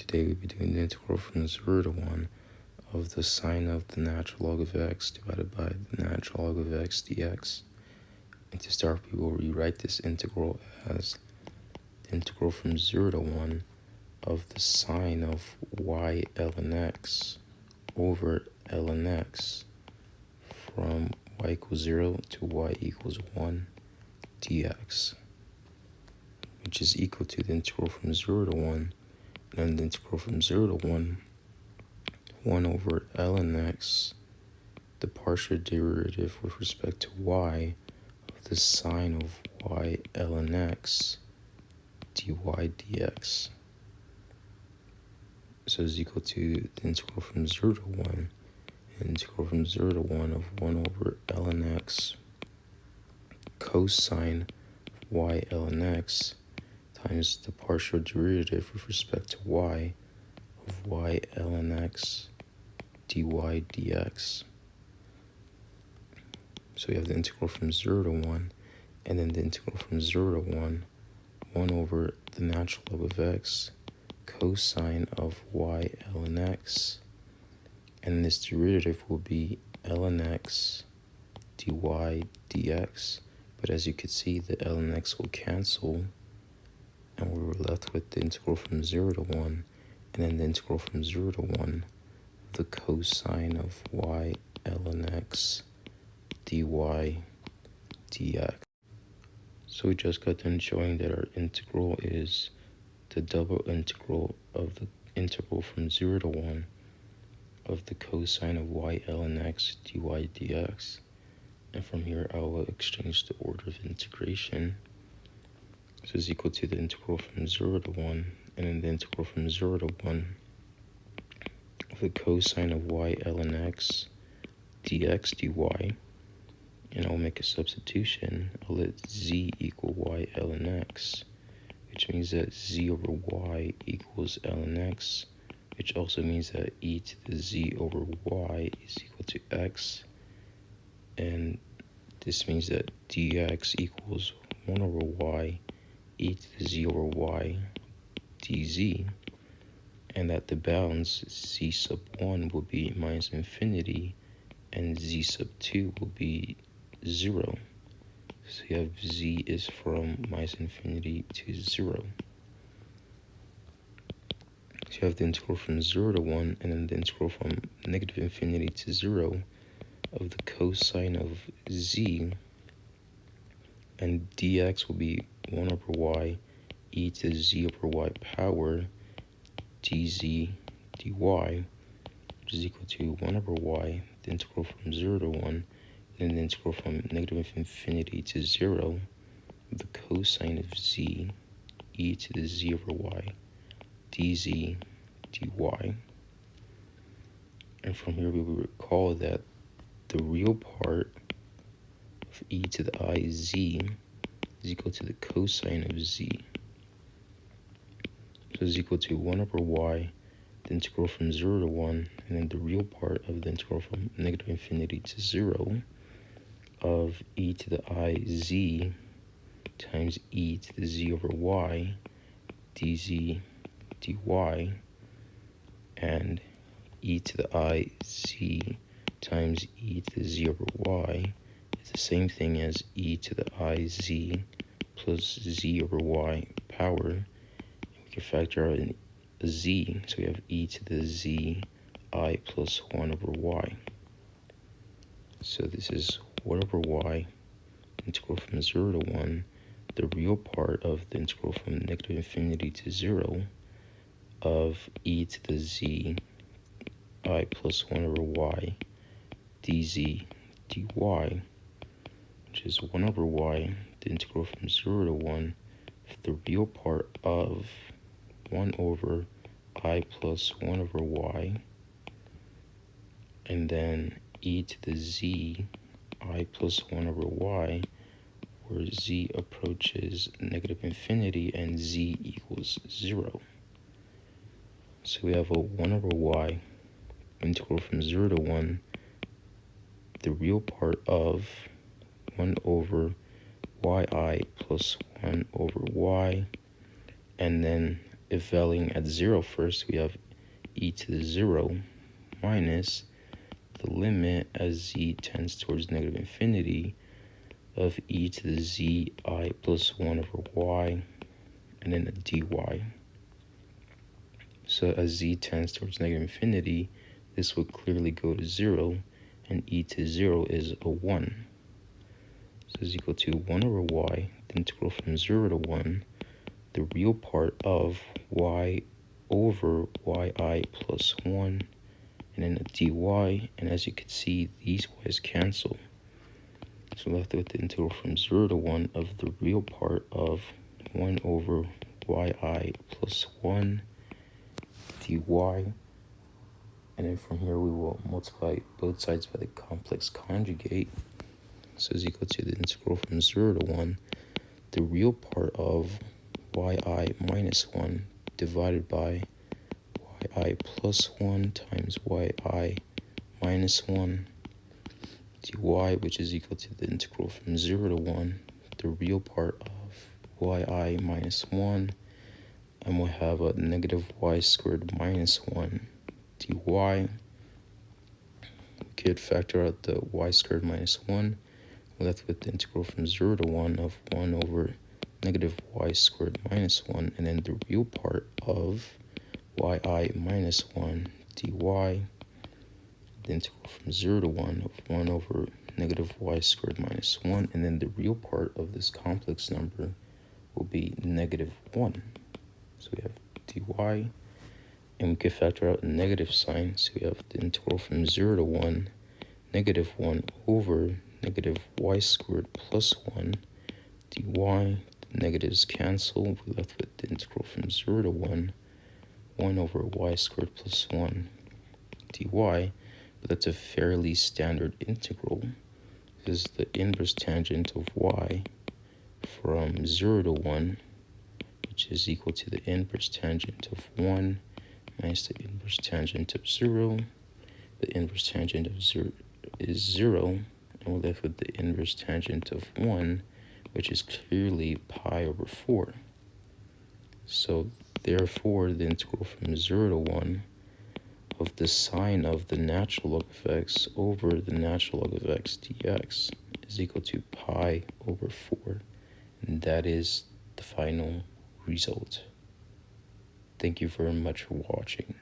today we'll be doing the integral from 0 to 1 of the sine of the natural log of x divided by the natural log of x dx. And to start, we will rewrite this integral as the integral from 0 to 1 of the sine of y ln x over ln x from y equals 0 to y equals 1 dx, which is equal to the integral from 0 to 1 and the integral from 0 to 1 over ln x, the partial derivative with respect to y of the sine of y ln x dy dx. So is equal to the integral from 0 to 1 and integral from 0 to 1 of 1 over ln x cosine y ln x times the partial derivative with respect to y of y ln x dy dx. So we have the integral from 0 to 1, and then the integral from 0 to 1 over the natural log of x cosine of y ln x, and this derivative will be ln x dy dx. But as you can see, the ln x will cancel, and we were left with the integral from 0 to 1, and then the integral from 0 to 1 of the cosine of y ln x dy dx. So we just got done showing that our integral is the double integral of the integral from 0 to 1 of the cosine of y ln x dy dx. And from here, I will exchange the order of integration. So is equal to the integral from 0 to 1, and then the integral from 0 to 1 of the cosine of y ln x dx dy. And I'll make a substitution. I'll let z equal y ln x, which means that z over y equals ln x, which also means that e to the z over y is equal to x. And this means that dx equals 1 over y e to the z over y dz, and that the bounds z sub 1 will be minus infinity and z sub 2 will be 0. So you have z is from minus infinity to 0. So you have the integral from 0 to 1, and then the integral from negative infinity to 0 of the cosine of z, and dx will be 1 over y e to the z over y power dz dy, which is equal to 1 over y, the integral from 0 to 1, and the integral from negative infinity to 0 of the cosine of z e to the z over y dz dy. And from here we will recall that the real part of e to the I z is equal to the cosine of z. So it's equal to 1 over y, the integral from 0 to 1, and then the real part of the integral from negative infinity to 0 of e to the I z times e to the z over y dz dy, and e to the I z times e to the z over y is the same thing as e to the I z plus z over y power. And we can factor out a z, so we have e to the z I plus 1 over y. So this is 1 over y, integral from 0 to 1, the real part of the integral from negative infinity to 0 of e to the z I plus 1 over y dz dy, which is 1 over y, the integral from 0 to 1, the real part of 1 over I plus 1 over y, and then e to the z I plus 1 over y, where z approaches negative infinity and z equals 0. So we have a 1 over y, integral from 0 to 1, the real part of 1 over yi plus 1 over y, and then if valuing at 0 first, we have e to the 0 minus the limit as z tends towards negative infinity of e to the zi plus 1 over y, and then a dy. So as z tends towards negative infinity, this would clearly go to 0, and e to 0 is a 1. So it's equal to 1 over y, the integral from 0 to 1, the real part of y over yi plus 1, and then a dy, and as you can see, these y's cancel. So left with the integral from 0 to 1 of the real part of 1 over yi plus 1 dy, and then from here we will multiply both sides by the complex conjugate. So is equal to the integral from 0 to 1, the real part of yi minus 1 divided by yi plus 1 times yi minus 1 dy, which is equal to the integral from 0 to 1, the real part of yi minus 1, and we'll have a negative y squared minus 1 dy. We could factor out the y squared minus 1. We're left with the integral from 0 to 1 of 1 over negative y squared minus 1, and then the real part of yi minus 1 dy, the integral from 0 to 1 of 1 over negative y squared minus 1, and then the real part of this complex number will be negative 1. So we have dy, and we can factor out a negative sign, so we have the integral from 0 to 1, negative 1 over negative y squared plus 1 dy. The negatives cancel. We're left with the integral from 0 to 1, 1 over y squared plus 1 dy. But that's a fairly standard integral. This is the inverse tangent of y from 0 to 1, which is equal to the inverse tangent of 1 minus the inverse tangent of 0. The inverse tangent of 0 is 0, and we're left with the inverse tangent of 1, which is clearly pi over 4. So therefore, the integral from 0 to 1 of the sine of the natural log of x over the natural log of x dx is equal to pi over 4. And that is the final result. Thank you very much for watching.